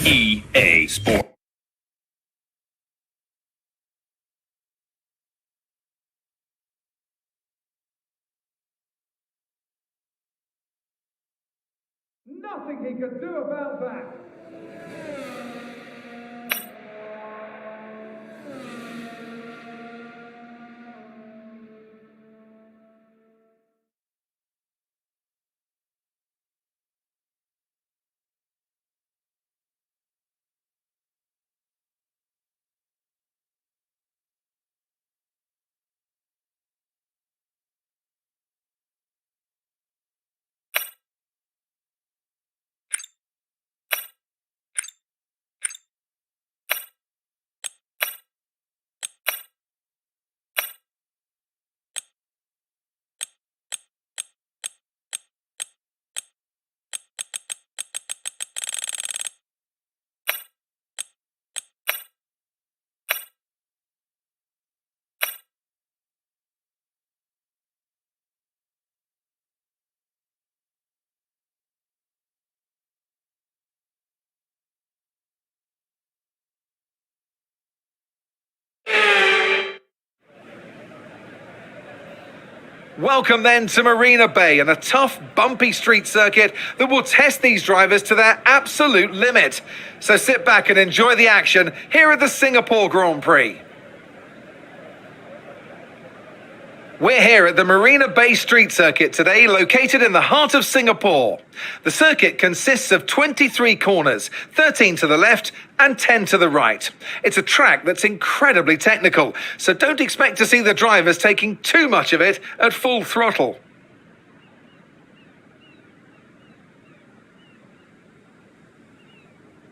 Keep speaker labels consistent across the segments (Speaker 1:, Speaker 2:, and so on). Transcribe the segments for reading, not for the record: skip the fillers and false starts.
Speaker 1: EA Sport.
Speaker 2: Nothing he could do about that.
Speaker 3: Welcome then to Marina Bay and a tough, bumpy street circuit that will test these drivers to their absolute limit. So sit back and enjoy the action here at the Singapore Grand Prix. We're here at the Marina Bay Street Circuit today, located in the heart of Singapore. The circuit consists of 23 corners, 13 to the left and 10 to the right. It's a track that's incredibly technical, so don't expect to see the drivers taking too much of it at full throttle.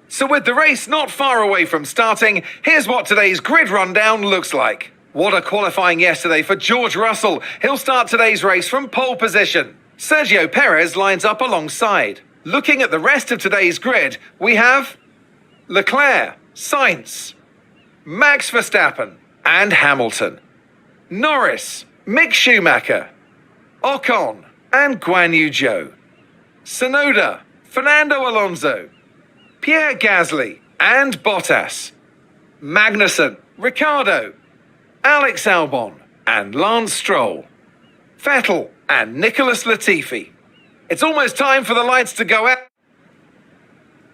Speaker 3: So with the race not far away from starting, here's what today's grid rundown looks like. What a qualifying yesterday for George Russell. He'll start today's race from pole position. Sergio Perez lines up alongside. Looking at the rest of today's grid, we have Leclerc, Sainz, Max Verstappen and Hamilton, Norris, Mick Schumacher, Ocon and Guan Yu Zhou, Tsunoda, Fernando Alonso, Pierre Gasly and Bottas, Magnussen, Ricciardo, Alex Albon and Lance Stroll, Vettel and Nicholas Latifi. It's almost time for the lights to go out.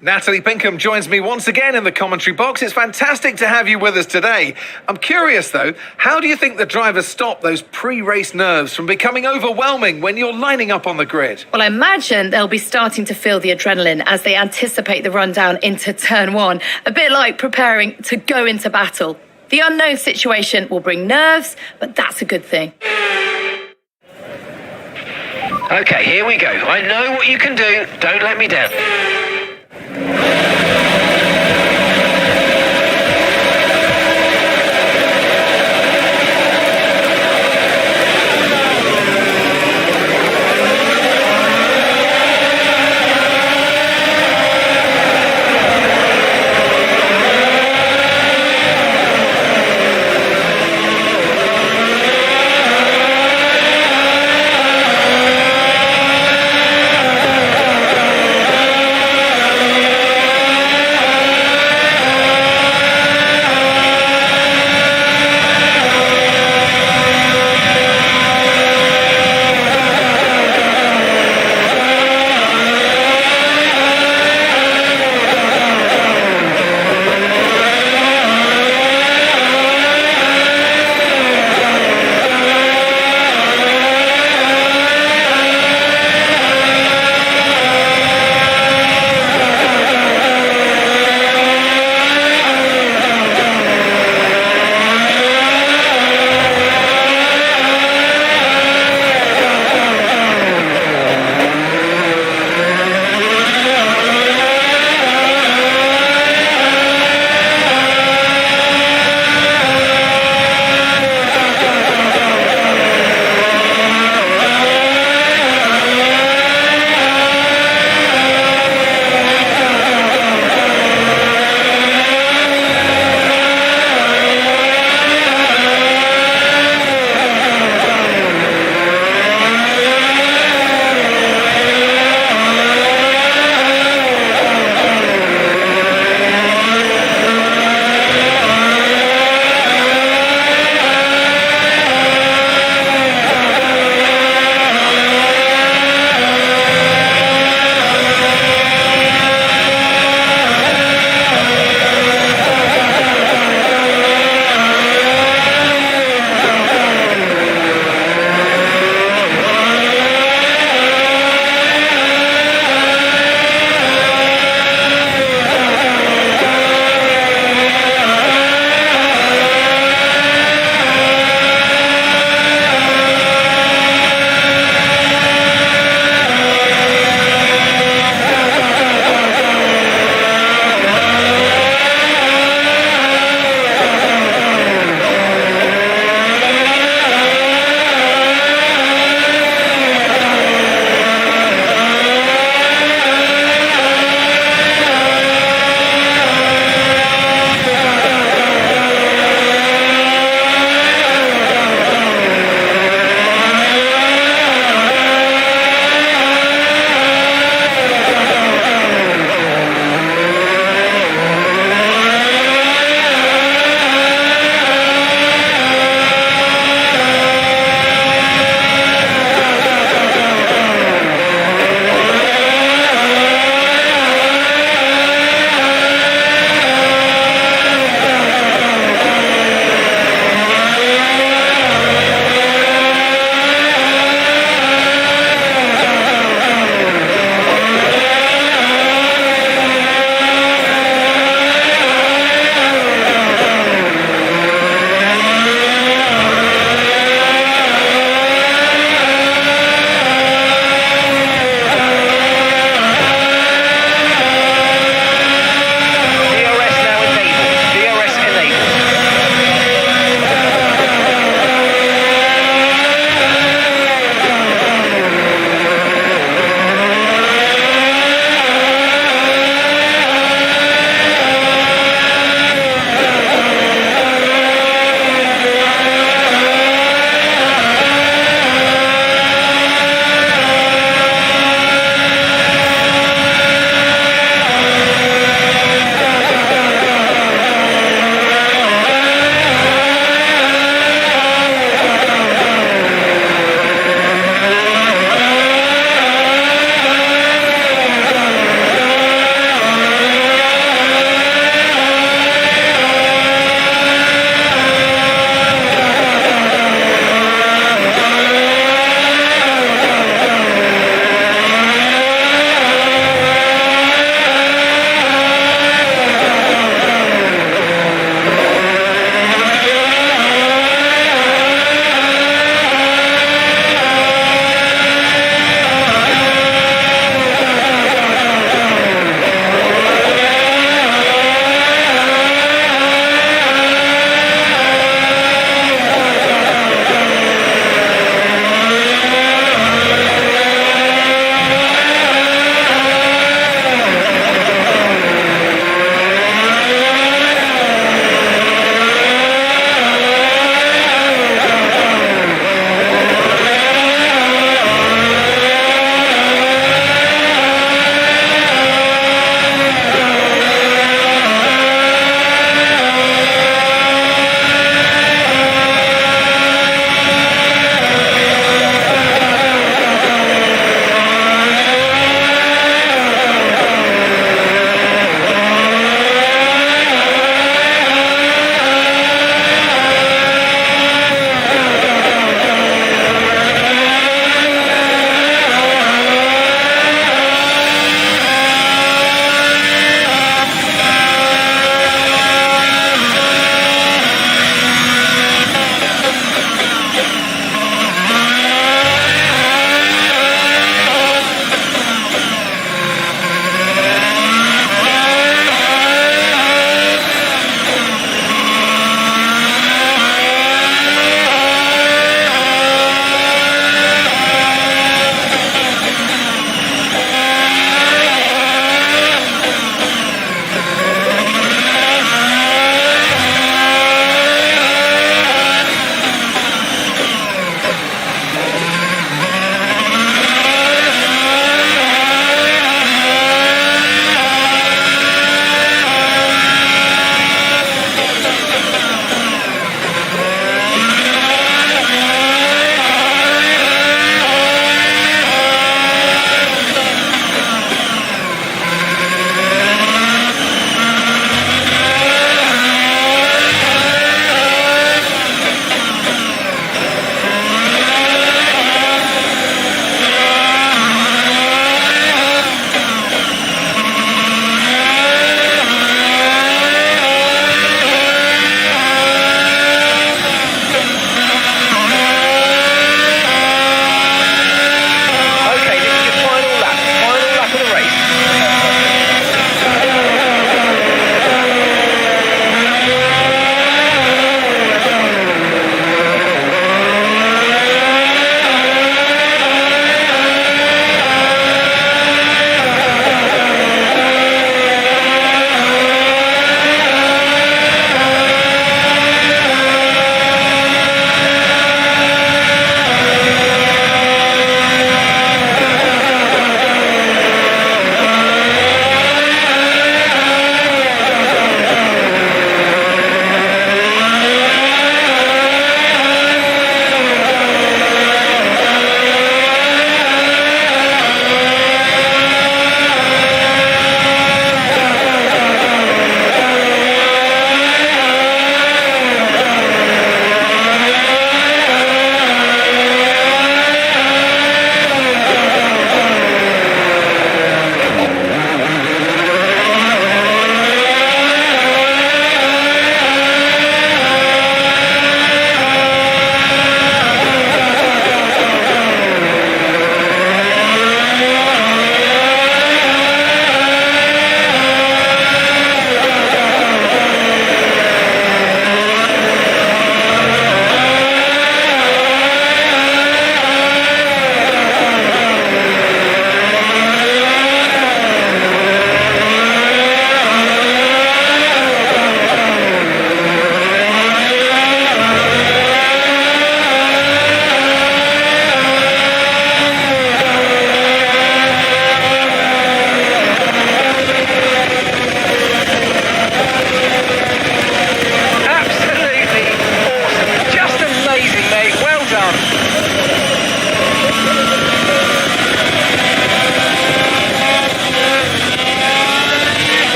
Speaker 3: Natalie Pinkham joins me once again in the commentary box. It's fantastic to have you with us today. I'm curious though, how do you think the drivers stop those pre-race nerves from becoming overwhelming when you're lining up on the grid?
Speaker 4: Well, I imagine they'll be starting to feel the adrenaline as they anticipate the rundown into turn one, a bit like preparing to go into battle. The unknown situation will bring nerves, but that's a good thing.
Speaker 5: Okay, here we go. I know what you can do. Don't let me down.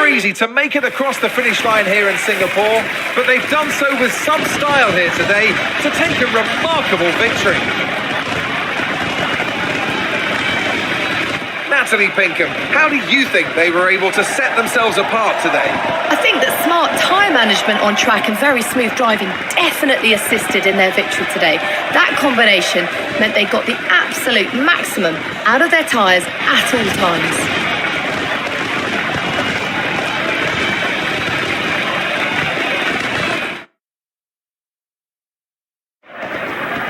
Speaker 3: easy to make it across the finish line here in Singapore, but they've done so with some style here today to take a remarkable victory. Natalie Pinkham, how do you think they were able to set themselves apart today?
Speaker 4: I think that smart tyre management on track and very smooth driving definitely assisted in their victory today. That combination meant they got the absolute maximum out of their tyres at all times.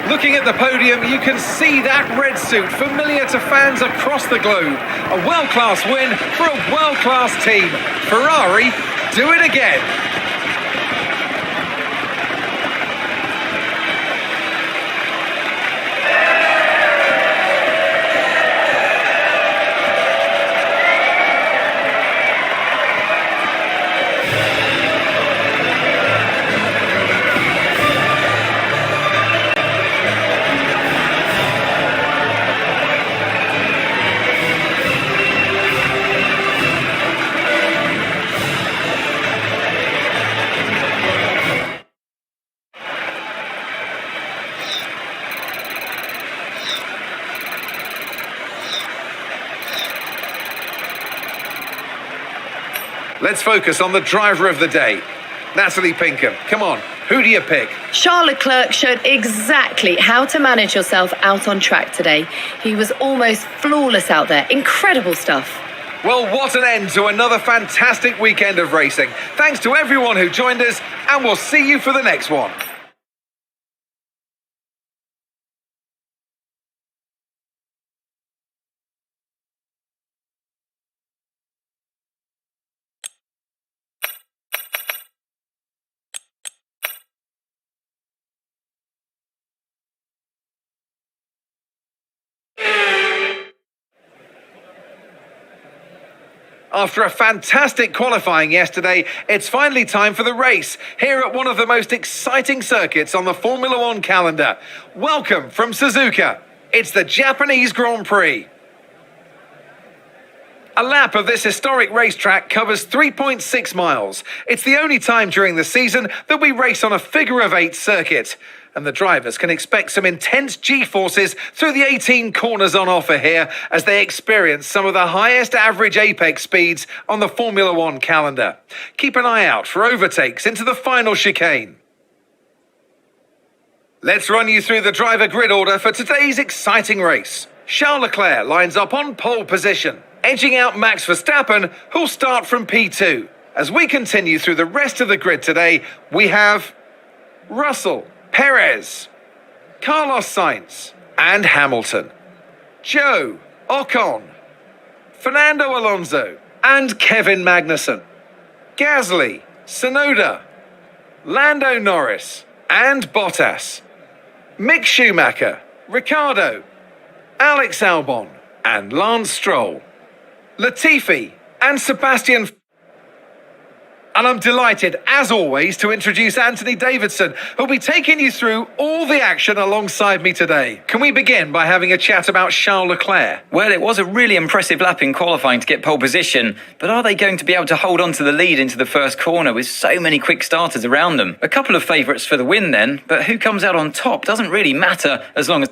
Speaker 3: Looking at the podium, you can see that red suit familiar to fans across the globe. A world-class win for a world-class team. Ferrari, do it again. Let's focus on the driver of the day. Natalie Pinkham, come on, who do you pick?
Speaker 4: Charles Leclerc showed exactly how to manage yourself out on track today. He was almost flawless out there. Incredible stuff.
Speaker 3: Well, what an end to another fantastic weekend of racing. Thanks to everyone who joined us, and we'll see you for the next one. After a fantastic qualifying yesterday, it's finally time for the race, here at one of the most exciting circuits on the Formula One calendar. Welcome from Suzuka. It's the Japanese Grand Prix. A lap of this historic racetrack covers 3.6 miles. It's the only time during the season that we race on a figure-of-8 circuit. And the drivers can expect some intense G-forces through the 18 corners on offer here as they experience some of the highest average apex speeds on the Formula One calendar. Keep an eye out for overtakes into the final chicane. Let's run you through the driver grid order for today's exciting race. Charles Leclerc lines up on pole position, edging out Max Verstappen, who'll start from P2. As we continue through the rest of the grid today, we have Russell, Perez, Carlos Sainz and Hamilton, Joe, Ocon, Fernando Alonso and Kevin Magnussen, Gasly, Tsunoda, Lando Norris and Bottas, Mick Schumacher, Ricciardo, Alex Albon and Lance Stroll, Latifi and Sebastian. And I'm delighted, as always, to introduce Anthony Davidson, who'll be taking you through all the action alongside me today. Can we begin by having a chat about Charles Leclerc?
Speaker 1: Well, it was a really impressive lap in qualifying to get pole position, but are they going to be able to hold on to the lead into the first corner with so many quick starters around them? A couple of favourites for the win then, but who comes out on top doesn't really matter as long as...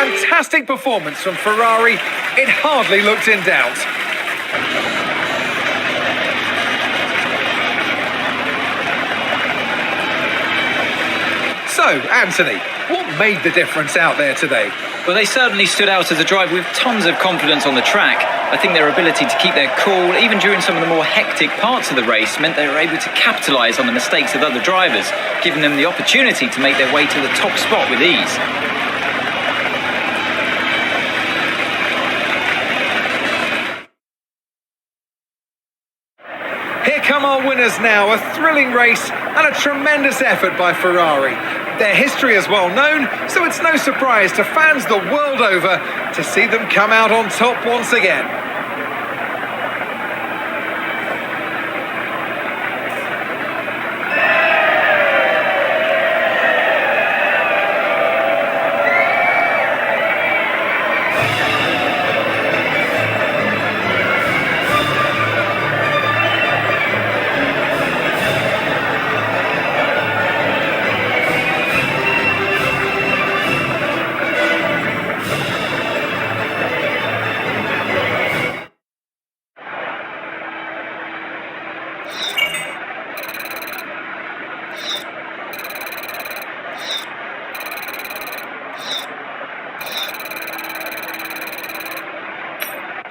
Speaker 3: fantastic performance from Ferrari. It hardly looked in doubt. So, Anthony, what made the difference out there today?
Speaker 1: Well, they certainly stood out as a driver with tons of confidence on the track. I think their ability to keep their cool, even during some of the more hectic parts of the race, meant they were able to capitalise on the mistakes of other drivers, giving them the opportunity to make their way to the top spot with ease.
Speaker 3: Here come our winners now, a thrilling race and a tremendous effort by Ferrari. Their history is well known, so it's no surprise to fans the world over to see them come out on top once again.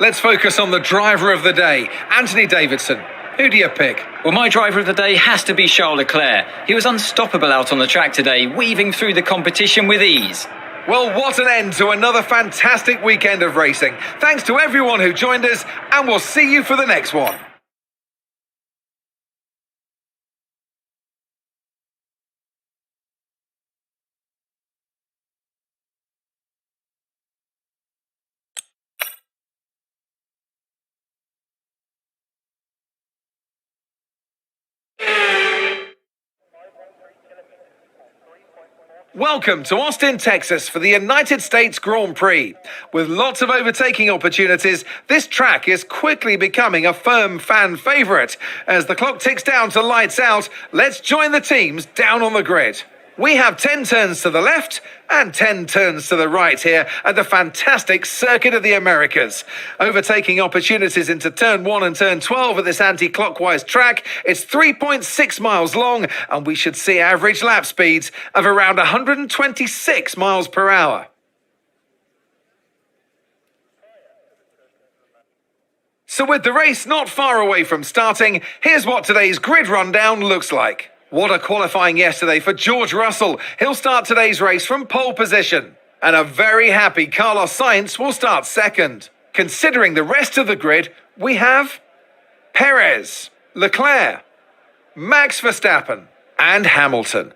Speaker 3: Let's focus on the driver of the day, Anthony Davidson. Who do you pick?
Speaker 1: Well, my driver of the day has to be Charles Leclerc. He was unstoppable out on the track today, weaving through the competition with ease.
Speaker 3: Well, what an end to another fantastic weekend of racing. Thanks to everyone who joined us, and we'll see you for the next one. Welcome to Austin, Texas for the United States Grand Prix. With lots of overtaking opportunities, this track is quickly becoming a firm fan favourite. As the clock ticks down to lights out, let's join the teams down on the grid. We have 10 turns to the left and 10 turns to the right here at the fantastic Circuit of the Americas. Overtaking opportunities into turn 1 and turn 12 at this anti-clockwise track. It's 3.6 miles long and we should see average lap speeds of around 126 miles per hour. So with the race not far away from starting, here's what today's grid rundown looks like. What a qualifying yesterday for George Russell. He'll start today's race from pole position. And a very happy Carlos Sainz will start second. Considering the rest of the grid, we have Perez, Leclerc, Max Verstappen, and Hamilton.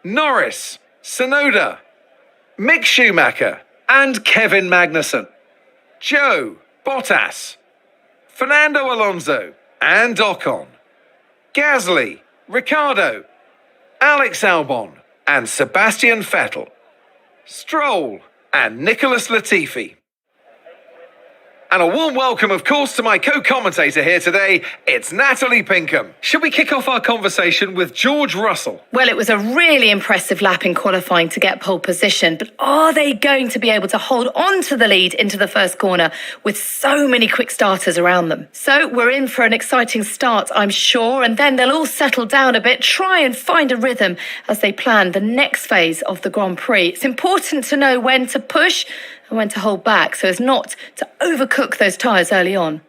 Speaker 3: Norris, Tsunoda, Mick Schumacher, and Kevin Magnussen. Joe, Bottas, Fernando Alonso, and Ocon. Gasly, Ricciardo, Alex Albon, and Sebastian Vettel. Stroll, and Nicholas Latifi. And a warm welcome, of course, to my co-commentator here today. It's Natalie Pinkham. Should we kick off our conversation with George Russell?
Speaker 4: Well, it was a really impressive lap in qualifying to get pole position, but are they going to be able to hold on to the lead into the first corner with so many quick starters around them? So we're in for an exciting start, I'm sure, and then they'll all settle down a bit, try and find a rhythm as they plan the next phase of the Grand Prix. It's important to know when to push and when to hold back so as not to overcook those tyres early on.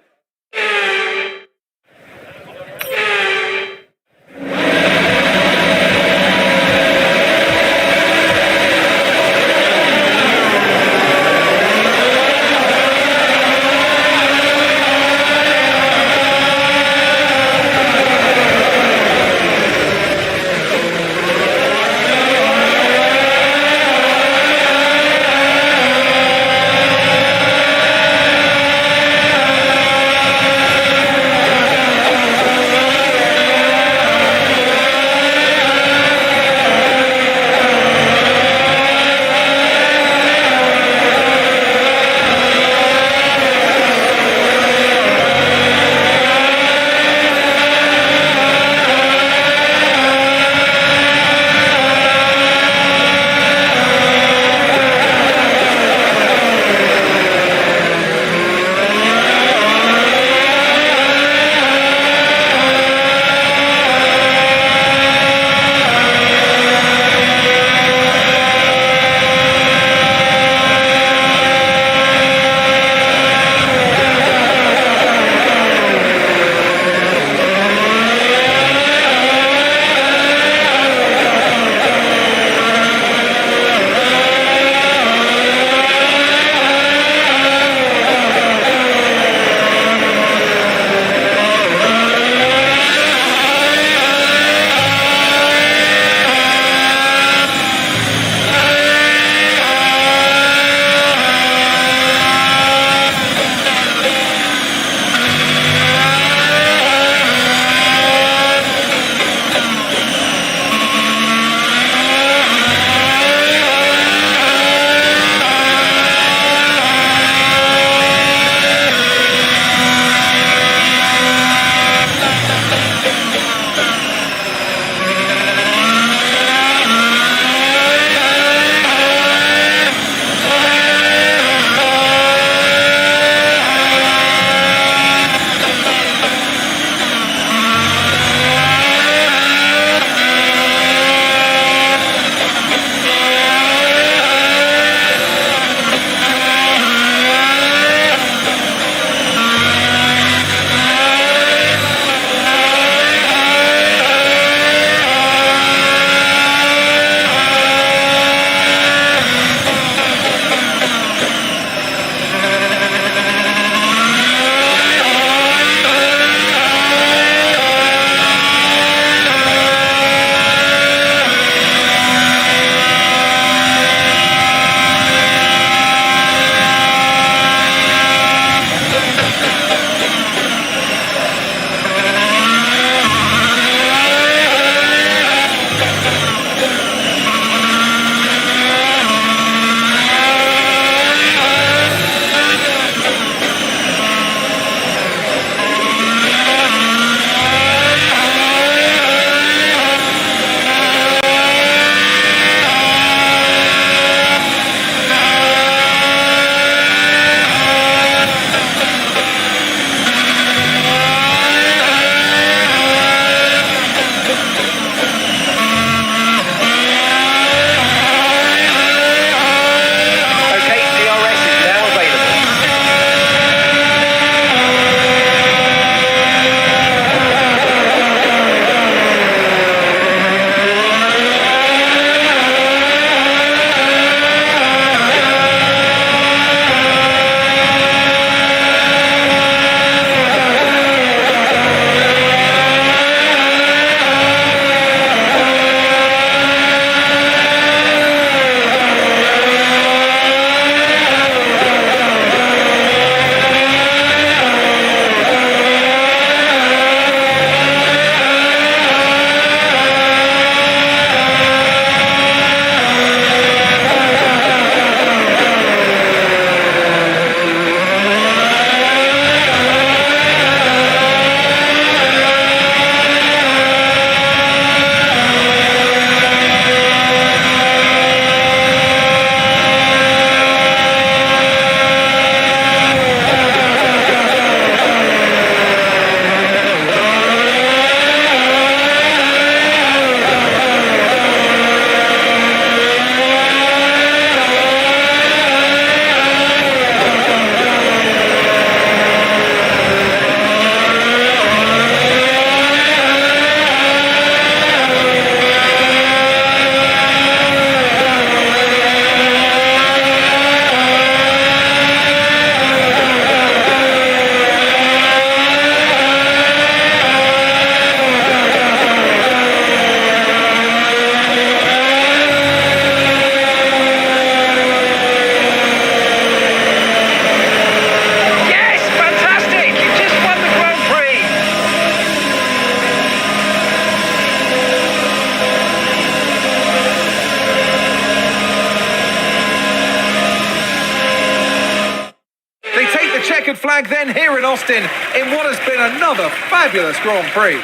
Speaker 3: checkered flag then here in Austin in what has been another fabulous Grand Prix.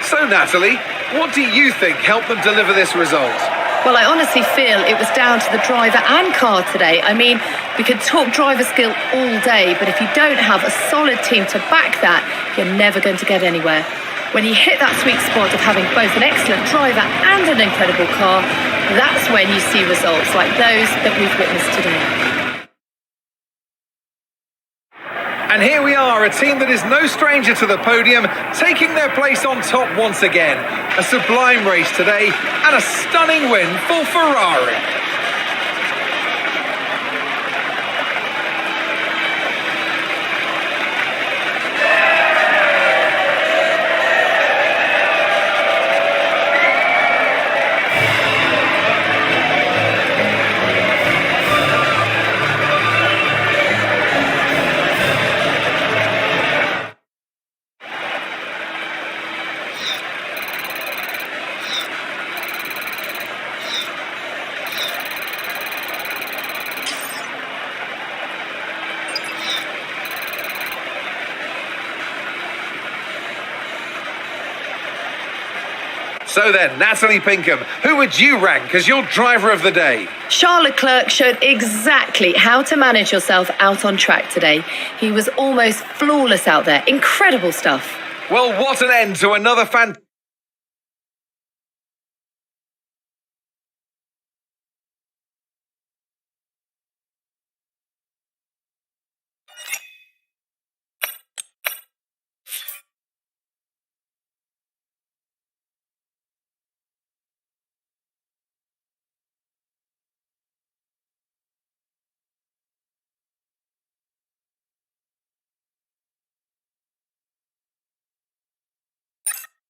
Speaker 3: So Natalie, what do you think helped them deliver this result?
Speaker 4: Well, I honestly feel it was down to the driver and car today. I mean, we could talk driver skill all day, but if you don't have a solid team to back that, you're never going to get anywhere. When you hit that sweet spot of having both an excellent driver and an incredible car, that's when you see results like those that we've witnessed today.
Speaker 3: And here we are, a team that is no stranger to the podium, taking their place on top once again. A sublime race today and a stunning win for Ferrari. So then, Natalie Pinkham, who would you rank as your driver of the day?
Speaker 4: Charles Leclerc showed exactly how to manage yourself out on track today. He was almost flawless out there. Incredible stuff.
Speaker 3: Well, what an end to another fantastic